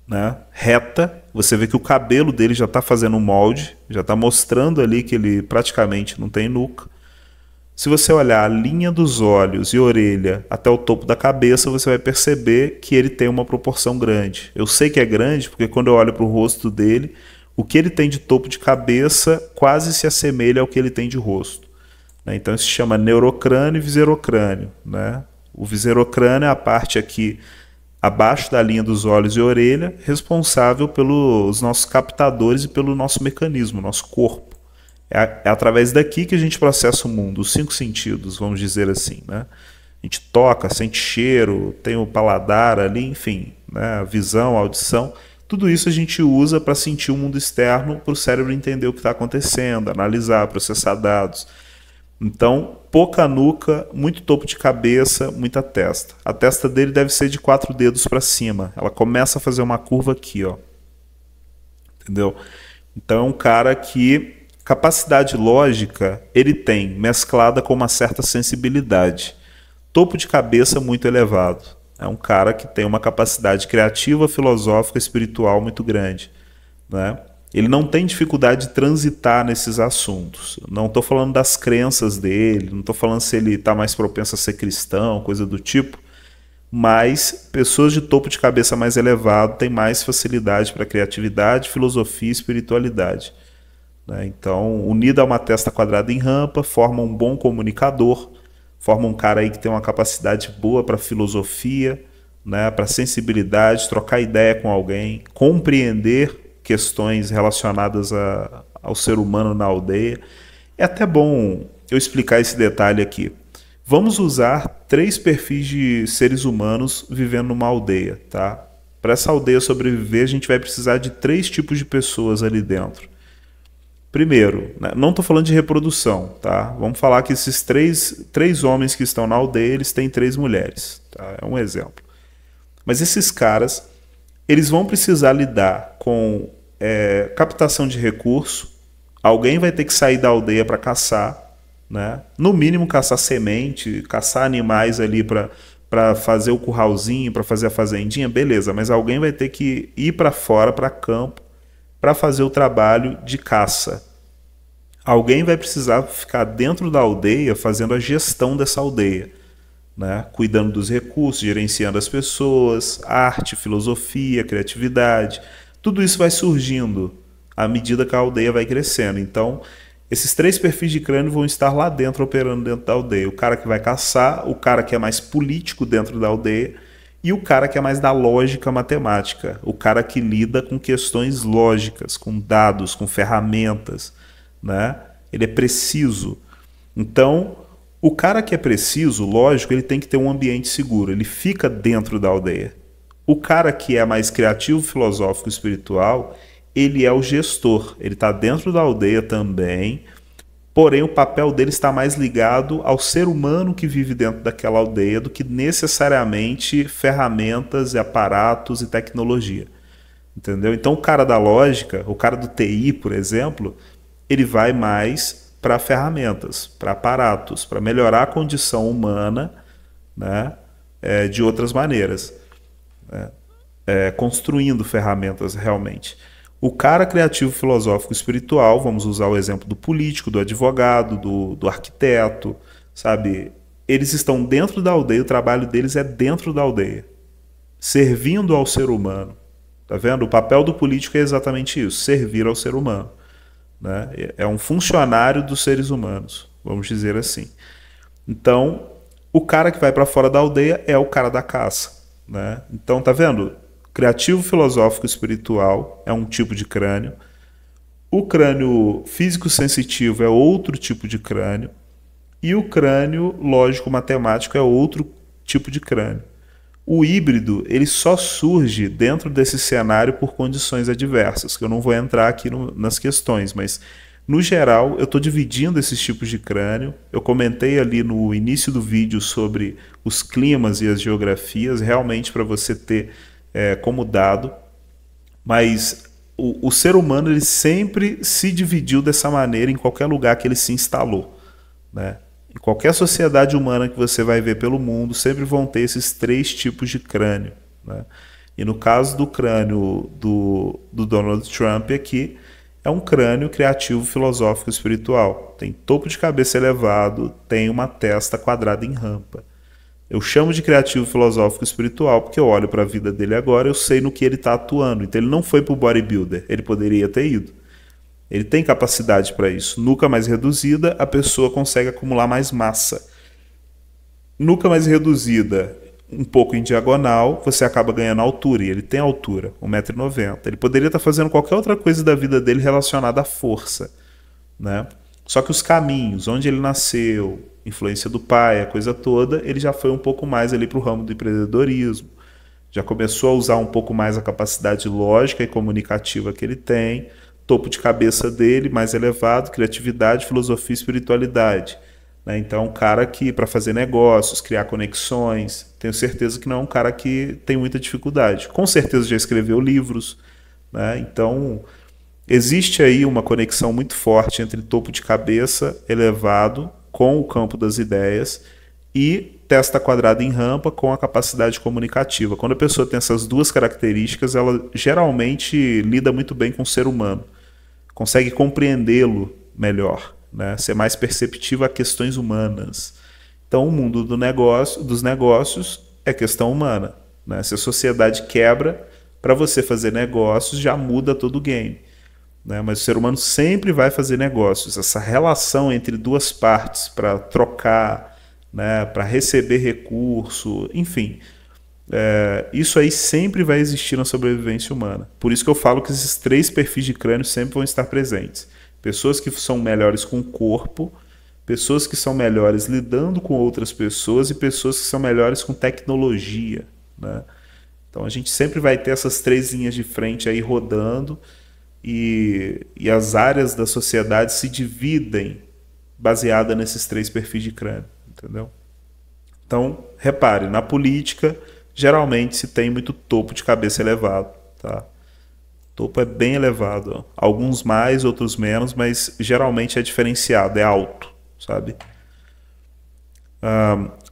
A: né, reta. Você vê que o cabelo dele já está fazendo um molde, já está mostrando ali que ele praticamente não tem nuca. Se você olhar a linha dos olhos e orelha até o topo da cabeça, você vai perceber que ele tem uma proporção grande. Eu sei que é grande porque quando eu olho para o rosto dele, o que ele tem de topo de cabeça quase se assemelha ao que ele tem de rosto, né? Então isso se chama neurocrânio e viserocrânio, né? O viserocrânio é a parte aqui abaixo da linha dos olhos e orelha, responsável pelos nossos captadores e pelo nosso mecanismo, nosso corpo. É através daqui que a gente processa o mundo, os 5 sentidos, vamos dizer assim, né? A gente toca, sente cheiro, tem o paladar ali, enfim, né? A visão, a audição, tudo isso a gente usa para sentir o mundo externo, para o cérebro entender o que está acontecendo, analisar, processar dados. Então, pouca nuca, muito topo de cabeça, muita testa. A testa dele deve ser de 4 dedos para cima. Ela começa a fazer uma curva aqui, ó. Entendeu? Então é um cara que capacidade lógica ele tem, mesclada com uma certa sensibilidade. Topo de cabeça muito elevado. É um cara que tem uma capacidade criativa, filosófica, espiritual muito grande, né? Ele não tem dificuldade de transitar nesses assuntos. Não estou falando das crenças dele, não estou falando se ele está mais propenso a ser cristão, coisa do tipo, mas pessoas de topo de cabeça mais elevado têm mais facilidade para criatividade, filosofia e espiritualidade, né? Então, unido a uma testa quadrada em rampa, forma um bom comunicador, forma um cara aí que tem uma capacidade boa para filosofia, né, para sensibilidade, trocar ideia com alguém, compreender questões relacionadas ao ser humano na aldeia. É até bom eu explicar esse detalhe aqui. Vamos usar 3 perfis de seres humanos vivendo numa aldeia, tá? Para essa aldeia sobreviver, a gente vai precisar de 3 tipos de pessoas ali dentro. Primeiro, né, não estou falando de reprodução, tá? Vamos falar que esses três homens que estão na aldeia, eles têm 3 mulheres, tá? É um exemplo. Mas esses caras, eles vão precisar lidar com captação de recurso. Alguém vai ter que sair da aldeia para caçar, né? No mínimo caçar semente, caçar animais ali para fazer o curralzinho, para fazer a fazendinha, beleza. Mas alguém vai ter que ir para fora, para campo, para fazer o trabalho de caça. Alguém vai precisar ficar dentro da aldeia fazendo a gestão dessa aldeia, né? Cuidando dos recursos, gerenciando as pessoas, arte, filosofia, criatividade. Tudo isso vai surgindo à medida que a aldeia vai crescendo. Então, esses 3 perfis de crânio vão estar lá dentro, operando dentro da aldeia. O cara que vai caçar, o cara que é mais político dentro da aldeia e o cara que é mais da lógica matemática. O cara que lida com questões lógicas, com dados, com ferramentas, né? Ele é preciso. Então, o cara que é preciso, lógico, ele tem que ter um ambiente seguro. Ele fica dentro da aldeia. O cara que é mais criativo, filosófico, espiritual, ele é o gestor. Ele está dentro da aldeia também, porém o papel dele está mais ligado ao ser humano que vive dentro daquela aldeia do que necessariamente ferramentas, aparatos e tecnologia. Entendeu? Então o cara da lógica, o cara do TI, por exemplo, ele vai mais para ferramentas, para aparatos, para melhorar a condição humana, né, de outras maneiras. construindo ferramentas realmente. O cara criativo, filosófico, espiritual, vamos usar o exemplo do político, do advogado, do arquiteto, sabe? Eles estão dentro da aldeia, o trabalho deles é dentro da aldeia, servindo ao ser humano. Tá vendo? O papel do político é exatamente isso, servir ao ser humano. Né? É um funcionário dos seres humanos, vamos dizer assim. Então, o cara que vai para fora da aldeia é o cara da caça. Né? Então, tá vendo? Criativo, filosófico, espiritual é um tipo de crânio. O crânio físico-sensitivo é outro tipo de crânio. E o crânio lógico-matemático é outro tipo de crânio. O híbrido ele só surge dentro desse cenário por condições adversas, que eu não vou entrar aqui nas questões, mas no geral eu estou dividindo esses tipos de crânio. Eu comentei ali no início do vídeo sobre os climas e as geografias, realmente para você ter como dado, mas o ser humano ele sempre se dividiu dessa maneira em qualquer lugar que ele se instalou. Né? Em qualquer sociedade humana que você vai ver pelo mundo, sempre vão ter esses três tipos de crânio. Né? E no caso do crânio do Donald Trump aqui, é um crânio criativo, filosófico, espiritual. Tem topo de cabeça elevado, tem uma testa quadrada em rampa. Eu chamo de criativo, filosófico, espiritual porque eu olho para a vida dele agora, eu sei no que ele está atuando. Então ele não foi para o bodybuilder, ele poderia ter ido. Ele tem capacidade para isso. Nuca mais reduzida, a pessoa consegue acumular mais massa. Nuca mais reduzida, um pouco em diagonal, você acaba ganhando altura. E ele tem altura, 1,90 m. Ele poderia estar fazendo qualquer outra coisa da vida dele relacionada à força. Né? Só que os caminhos, onde ele nasceu, influência do pai, a coisa toda, ele já foi um pouco mais ali para o ramo do empreendedorismo. Já começou a usar um pouco mais a capacidade lógica e comunicativa que ele tem. Topo de cabeça dele, mais elevado, criatividade, filosofia e espiritualidade. Né? Então, um cara que, para fazer negócios, criar conexões, tenho certeza que não é um cara que tem muita dificuldade. Com certeza já escreveu livros. Né? Então, existe aí uma conexão muito forte entre topo de cabeça elevado com o campo das ideias e testa quadrada em rampa com a capacidade comunicativa. Quando a pessoa tem essas duas características, ela geralmente lida muito bem com o ser humano. Consegue compreendê-lo melhor, né? Ser mais perceptivo a questões humanas. Então, o mundo dos negócios é questão humana. Né? Se a sociedade quebra, para você fazer negócios já muda todo o game. Né? Mas o ser humano sempre vai fazer negócios. Essa relação entre duas partes para trocar, né? Para receber recurso, enfim. Isso aí sempre vai existir na sobrevivência humana. Por isso que eu falo que esses três perfis de crânio sempre vão estar presentes. Pessoas que são melhores com o corpo, pessoas que são melhores lidando com outras pessoas e pessoas que são melhores com tecnologia. Né? Então a gente sempre vai ter essas três linhas de frente aí rodando e as áreas da sociedade se dividem baseada nesses três perfis de crânio. Entendeu? Então, repare, na política geralmente se tem muito topo de cabeça elevado, tá? Topo é bem elevado, ó. Alguns mais, outros menos, mas geralmente é diferenciado, é alto, sabe?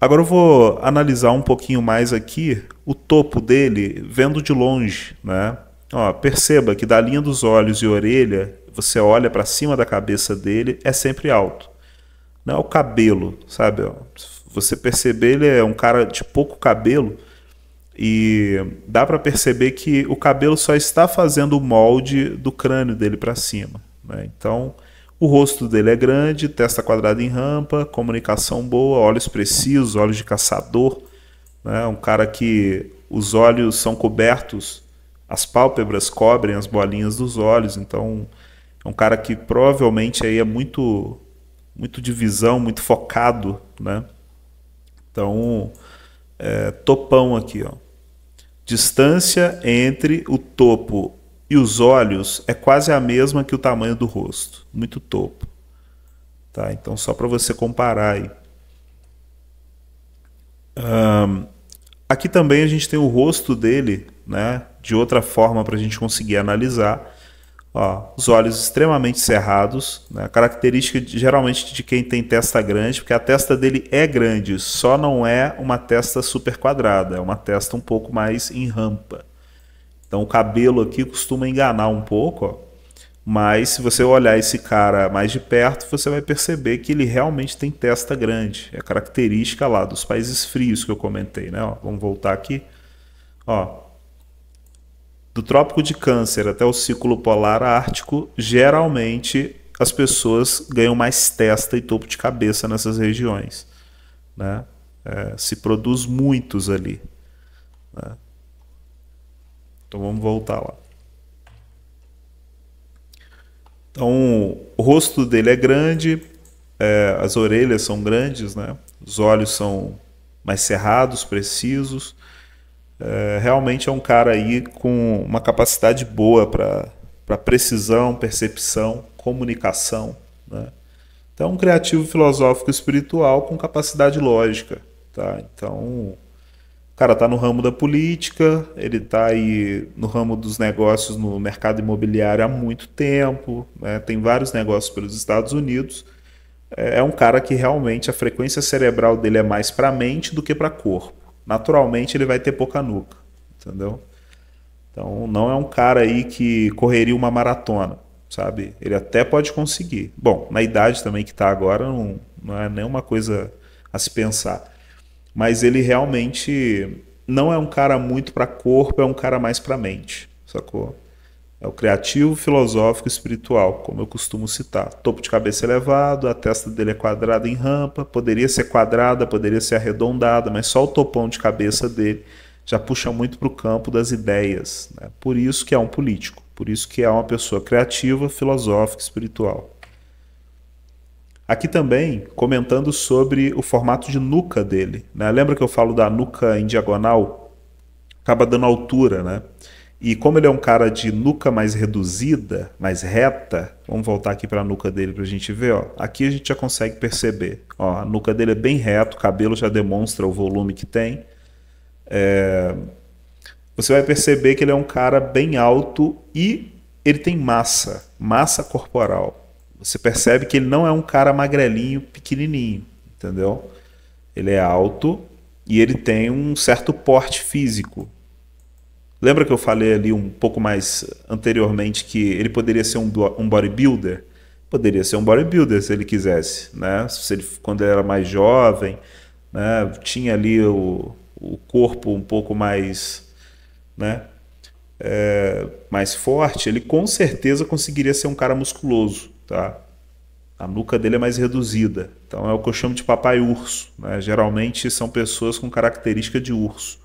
A: Agora eu vou analisar um pouquinho mais aqui o topo dele vendo de longe, né? Ó, perceba que da linha dos olhos e orelha, você olha para cima da cabeça dele, é sempre alto. Não é o cabelo, sabe? Ó, você perceber, ele é um cara de pouco cabelo, e dá para perceber que o cabelo só está fazendo o molde do crânio dele para cima. Né? Então, o rosto dele é grande, testa quadrada em rampa, comunicação boa, olhos precisos, olhos de caçador. Né? Um cara que os olhos são cobertos, as pálpebras cobrem as bolinhas dos olhos. Então, é um cara que provavelmente aí é muito de visão, muito focado. Né? Então, topão aqui, ó. Distância entre o topo e os olhos é quase a mesma que o tamanho do rosto. Muito topo. Tá? Então, só para você comparar aí. Aqui também a gente tem o rosto dele, né? De outra forma para a gente conseguir analisar. Ó, os olhos extremamente cerrados, né? Característica geralmente de quem tem testa grande, porque a testa dele é grande, só não é uma testa super quadrada, é uma testa um pouco mais em rampa. Então o cabelo aqui costuma enganar um pouco, ó. Mas se você olhar esse cara mais de perto, você vai perceber que ele realmente tem testa grande. É característica lá dos países frios que eu comentei, né? Ó, vamos voltar aqui. Ó, do Trópico de Câncer até o Círculo Polar Ártico, geralmente as pessoas ganham mais testa e topo de cabeça nessas regiões, né? Se produz muitos ali, né? Então vamos voltar lá. Então o rosto dele é grande, as orelhas são grandes, né? Os olhos são mais cerrados, precisos. Realmente é um cara aí com uma capacidade boa para precisão, percepção, comunicação, né? Então, um criativo filosófico espiritual com capacidade lógica, tá? Então, o cara está no ramo da política, ele está aí no ramo dos negócios no mercado imobiliário há muito tempo, né? Tem vários negócios pelos Estados Unidos. É um cara que realmente a frequência cerebral dele é mais para a mente do que para corpo. Naturalmente ele vai ter pouca nuca, entendeu? Então não é um cara aí que correria uma maratona, sabe? Ele até pode conseguir. Bom, na idade também que está agora não é nenhuma coisa a se pensar. Mas ele realmente não é um cara muito para corpo, é um cara mais para mente, sacou? É o criativo, filosófico, espiritual, como eu costumo citar. Topo de cabeça elevado, a testa dele é quadrada em rampa, poderia ser quadrada, poderia ser arredondada, mas só o topão de cabeça dele já puxa muito para o campo das ideias, né? Por isso que é um político, por isso que é uma pessoa criativa, filosófica, espiritual. Aqui também, comentando sobre o formato de nuca dele, né? Lembra que eu falo da nuca em diagonal? Acaba dando altura, né? E como ele é um cara de nuca mais reduzida, mais reta, vamos voltar aqui para a nuca dele para a gente ver. Ó. Aqui a gente já consegue perceber. Ó, a nuca dele é bem reto, o cabelo já demonstra o volume que tem. Você vai perceber que ele é um cara bem alto e ele tem massa corporal. Você percebe que ele não é um cara magrelinho, pequenininho, entendeu? Ele é alto e ele tem um certo porte físico. Lembra que eu falei ali um pouco mais anteriormente que ele poderia ser um bodybuilder? Poderia ser um bodybuilder se ele quisesse, né? Se ele, quando ele era mais jovem, né? Tinha ali o corpo um pouco mais, né? Mais forte, ele com certeza conseguiria ser um cara musculoso, tá? A nuca dele é mais reduzida, então é o que eu chamo de papai urso, né? Geralmente são pessoas com característica de urso.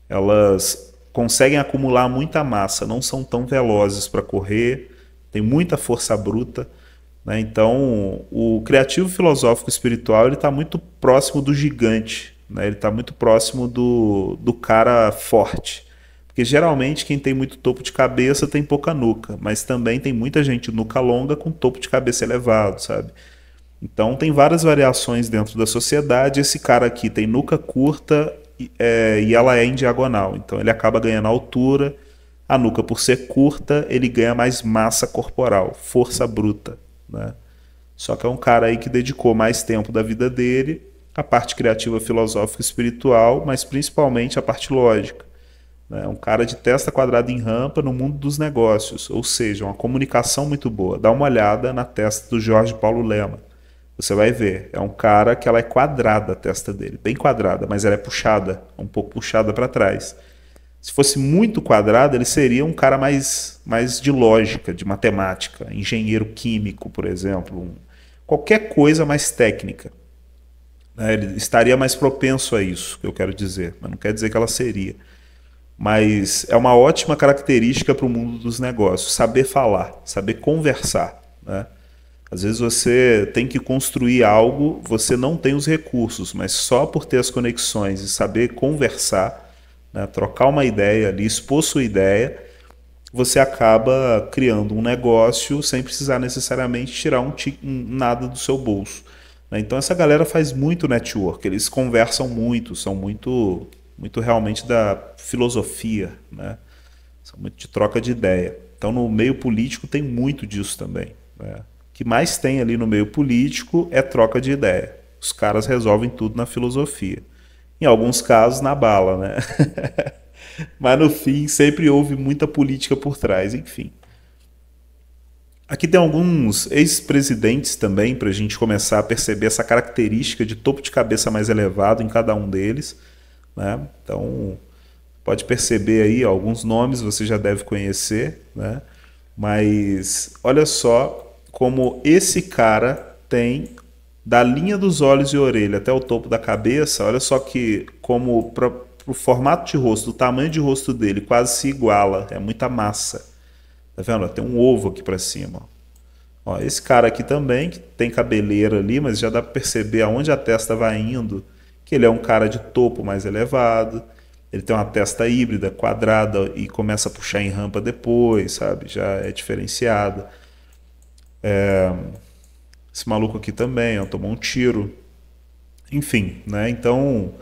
A: Elas conseguem acumular muita massa, não são tão velozes para correr, tem muita força bruta, né? Então, o criativo filosófico espiritual ele está muito próximo do gigante, né? Ele está muito próximo do cara forte. Porque geralmente quem tem muito topo de cabeça tem pouca nuca, mas também tem muita gente nuca longa com topo de cabeça elevado, sabe? Então tem várias variações dentro da sociedade. Esse cara aqui tem nuca curta e ela é em diagonal, então ele acaba ganhando altura. A nuca, por ser curta, ele ganha mais massa corporal, força bruta, né? Só que é um cara aí que dedicou mais tempo da vida dele à parte criativa, filosófica, espiritual, mas principalmente à parte lógica. É um cara de testa quadrada em rampa no mundo dos negócios, ou seja, uma comunicação muito boa. Dá uma olhada na testa do Jorge Paulo Lema. Você vai ver, é um cara que ela é quadrada a testa dele, bem quadrada, mas ela é puxada, um pouco puxada para trás. Se fosse muito quadrada, ele seria um cara mais de lógica, de matemática, engenheiro químico, por exemplo, qualquer coisa mais técnica. Ele estaria mais propenso a isso, que eu quero dizer, mas não quer dizer que ela seria. Mas é uma ótima característica para o mundo dos negócios, saber falar, saber conversar, né? Às vezes você tem que construir algo, você não tem os recursos, mas só por ter as conexões e saber conversar, né, trocar uma ideia ali, expor sua ideia, você acaba criando um negócio sem precisar necessariamente tirar nada do seu bolso, né? Então essa galera faz muito network, eles conversam muito, são muito realmente da filosofia, né? São muito de troca de ideia. Então no meio político tem muito disso também, né? O que mais tem ali no meio político é troca de ideia. Os caras resolvem tudo na filosofia. Em alguns casos, na bala, né? Mas no fim sempre houve muita política por trás, enfim. Aqui tem alguns ex-presidentes também, para a gente começar a perceber essa característica de topo de cabeça mais elevado em cada um deles, né? Então, pode perceber aí, ó, alguns nomes você já deve conhecer, né? Mas olha só como esse cara tem, da linha dos olhos e orelha até o topo da cabeça, olha só que como para o formato de rosto, o tamanho de rosto dele quase se iguala, é muita massa. Tá vendo? Tem um ovo aqui para cima. Ó, esse cara aqui também, que tem cabeleira ali, mas já dá para perceber aonde a testa vai indo, que ele é um cara de topo mais elevado. Ele tem uma testa híbrida, quadrada, e começa a puxar em rampa depois, sabe? Já é diferenciado. Esse maluco aqui também, ó, tomou um tiro. Enfim, né? Então,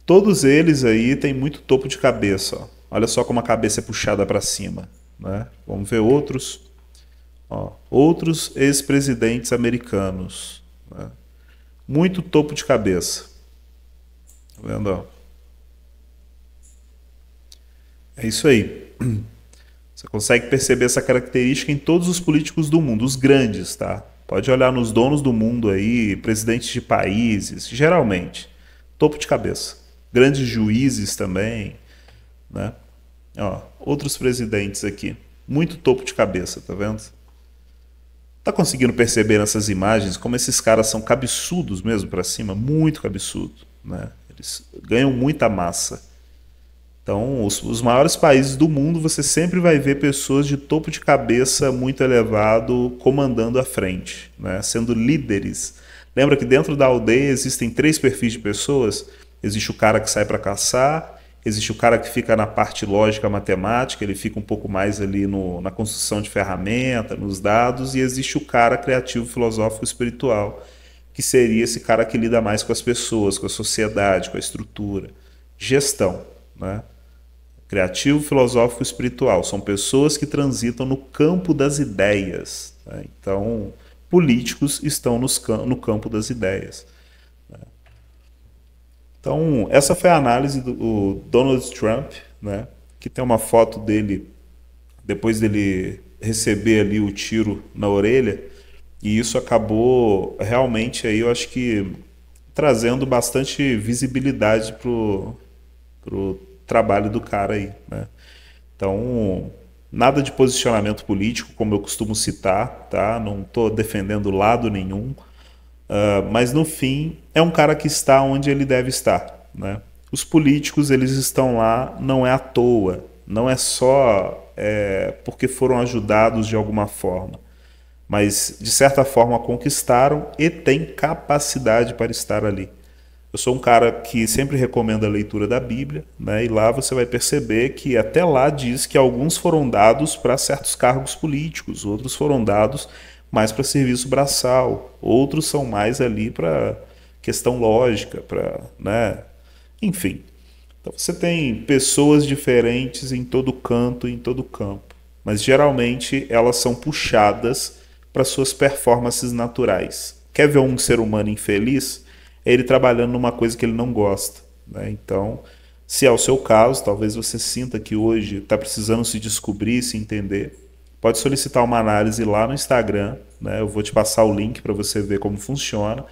A: todos eles aí têm muito topo de cabeça, ó. Olha só como a cabeça é puxada para cima, né? Vamos ver outros. Ó, outros ex-presidentes americanos, né? Muito topo de cabeça. Tá vendo? Ó? É isso aí. Você consegue perceber essa característica em todos os políticos do mundo, os grandes, tá? Pode olhar nos donos do mundo aí, presidentes de países, geralmente. Topo de cabeça. Grandes juízes também, né? Ó, outros presidentes aqui. Muito topo de cabeça, tá vendo? Tá conseguindo perceber nessas imagens como esses caras são cabeçudos mesmo para cima? Muito cabeçudo, né? Eles ganham muita massa. Então, os maiores países do mundo, você sempre vai ver pessoas de topo de cabeça muito elevado comandando a frente, né? Sendo líderes. Lembra que dentro da aldeia existem três perfis de pessoas? Existe o cara que sai para caçar, existe o cara que fica na parte lógica matemática, ele fica um pouco mais ali na construção de ferramenta, nos dados, e existe o cara criativo, filosófico, espiritual, que seria esse cara que lida mais com as pessoas, com a sociedade, com a estrutura. Gestão, né? Criativo, filosófico e espiritual. São pessoas que transitam no campo das ideias, né? Então, políticos estão no campo das ideias. Então, essa foi a análise do Donald Trump, né? Que tem uma foto dele, depois dele receber ali o tiro na orelha, e isso acabou realmente aí, eu acho que trazendo bastante visibilidade pro trabalho do cara aí, né? Então, nada de posicionamento político, como eu costumo citar, tá? Não estou defendendo lado nenhum, mas no fim é um cara que está onde ele deve estar, né? Os políticos, eles estão lá não é à toa, não é só porque foram ajudados de alguma forma, mas de certa forma conquistaram e têm capacidade para estar ali. Eu sou um cara que sempre recomenda a leitura da Bíblia, né? E lá você vai perceber que até lá diz que alguns foram dados para certos cargos políticos, outros foram dados mais para serviço braçal, outros são mais ali para questão lógica, para, né? Enfim. Então você tem pessoas diferentes em todo canto, em todo campo, mas geralmente elas são puxadas para suas performances naturais. Quer ver um ser humano infeliz? É ele trabalhando numa coisa que ele não gosta, né? Então, se é o seu caso, talvez você sinta que hoje está precisando se descobrir, se entender, pode solicitar uma análise lá no Instagram, né? Eu vou te passar o link para você ver como funciona,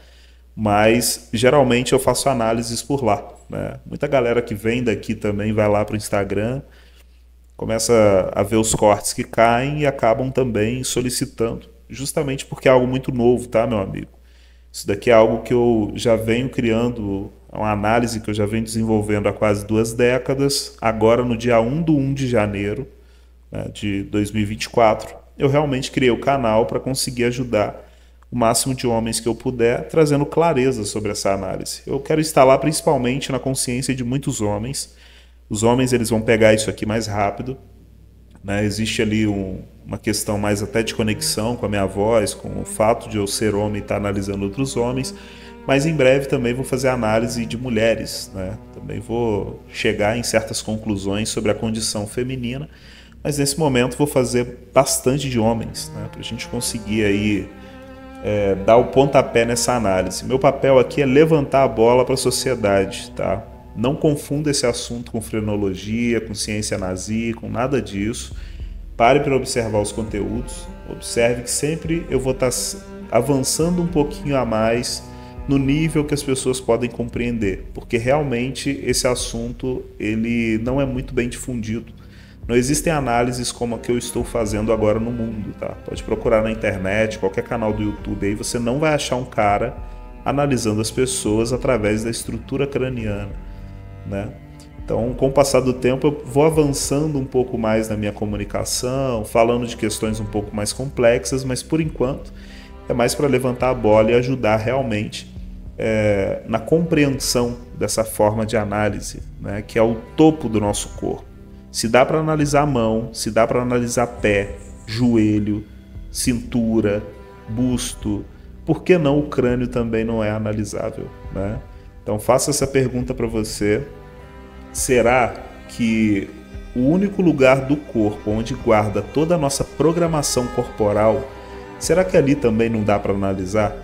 A: mas geralmente eu faço análises por lá, né? Muita galera que vem daqui também vai lá para o Instagram, começa a ver os cortes que caem e acabam também solicitando, justamente porque é algo muito novo, tá, meu amigo? Isso daqui é algo que eu já venho criando, uma análise que eu já venho desenvolvendo há quase 2 décadas. Agora, no dia 1 de janeiro, né, de 2024, eu realmente criei o canal para conseguir ajudar o máximo de homens que eu puder, trazendo clareza sobre essa análise. Eu quero instalar principalmente na consciência de muitos homens. Os homens, eles vão pegar isso aqui mais rápido, né? Existe ali uma questão mais até de conexão com a minha voz, com o fato de eu ser homem e estar analisando outros homens, mas em breve também vou fazer análise de mulheres, né? Também vou chegar em certas conclusões sobre a condição feminina, mas nesse momento vou fazer bastante de homens, né? Para a gente conseguir aí dar o pontapé nessa análise. Meu papel aqui é levantar a bola para a sociedade, tá? Não confunda esse assunto com frenologia, com ciência nazi, com nada disso. Pare para observar os conteúdos. Observe que sempre eu vou estar avançando um pouquinho a mais no nível que as pessoas podem compreender, porque realmente esse assunto ele não é muito bem difundido. Não existem análises como a que eu estou fazendo agora no mundo, tá? Pode procurar na internet, qualquer canal do YouTube aí, você não vai achar um cara analisando as pessoas através da estrutura craniana, né? Então, com o passar do tempo, eu vou avançando um pouco mais na minha comunicação, falando de questões um pouco mais complexas, mas por enquanto é mais para levantar a bola e ajudar realmente na compreensão dessa forma de análise, né, que é o topo do nosso corpo. Se dá para analisar a mão, se dá para analisar pé, joelho, cintura, busto, por que não o crânio também não é analisável, né? Então faça essa pergunta para você. Será que o único lugar do corpo onde guarda toda a nossa programação corporal, será que ali também não dá para analisar?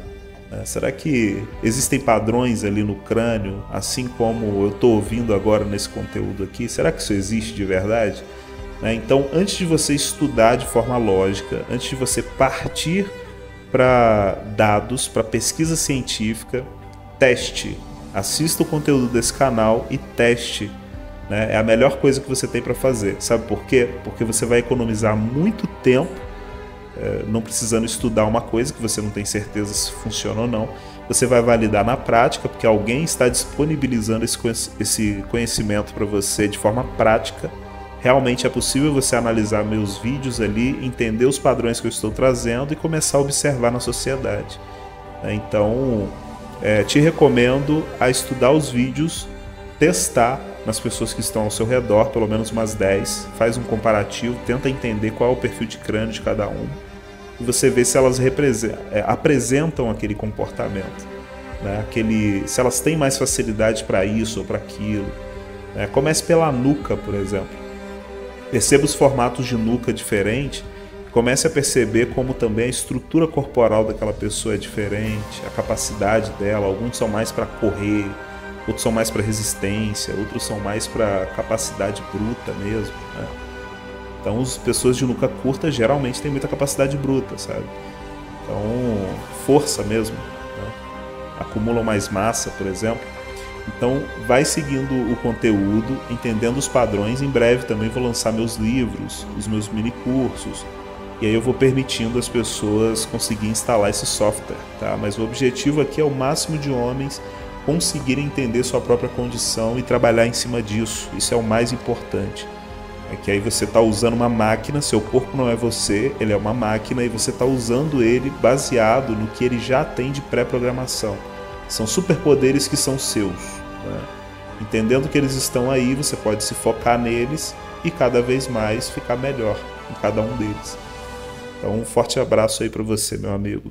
A: Será que existem padrões ali no crânio, assim como eu estou ouvindo agora nesse conteúdo aqui? Será que isso existe de verdade? Então, antes de você estudar de forma lógica, antes de você partir para dados, para pesquisa científica, teste. Assista o conteúdo desse canal e teste. É a melhor coisa que você tem para fazer. Sabe por quê? Porque você vai economizar muito tempo não precisando estudar uma coisa que você não tem certeza se funciona ou não. Você vai validar na prática, porque alguém está disponibilizando esse conhecimento para você de forma prática. Realmente é possível você analisar meus vídeos ali, entender os padrões que eu estou trazendo e começar a observar na sociedade. Então, te recomendo a estudar os vídeos, testar nas pessoas que estão ao seu redor, pelo menos umas 10, faz um comparativo, tenta entender qual é o perfil de crânio de cada um e você vê se elas apresentam aquele comportamento, né? Se elas têm mais facilidade para isso ou para aquilo. Comece pela nuca, por exemplo. Perceba os formatos de nuca diferentes, comece a perceber como também a estrutura corporal daquela pessoa é diferente, a capacidade dela. Alguns são mais para correr, outros são mais para resistência, outros são mais para capacidade bruta mesmo, né? Então, as pessoas de nuca curta geralmente têm muita capacidade bruta, sabe? Então, força mesmo, né? Acumulam mais massa, por exemplo. Então, vai seguindo o conteúdo, entendendo os padrões. Em breve também vou lançar meus livros, os meus mini cursos. E aí eu vou permitindo as pessoas conseguirem instalar esse software, tá? Mas o objetivo aqui é o máximo de homens conseguirem entender sua própria condição e trabalhar em cima disso. Isso é o mais importante. É que aí você está usando uma máquina, seu corpo não é você, ele é uma máquina e você está usando ele baseado no que ele já tem de pré-programação. São superpoderes que são seus, né? Entendendo que eles estão aí, você pode se focar neles e cada vez mais ficar melhor em cada um deles. Então, um forte abraço aí para você, meu amigo.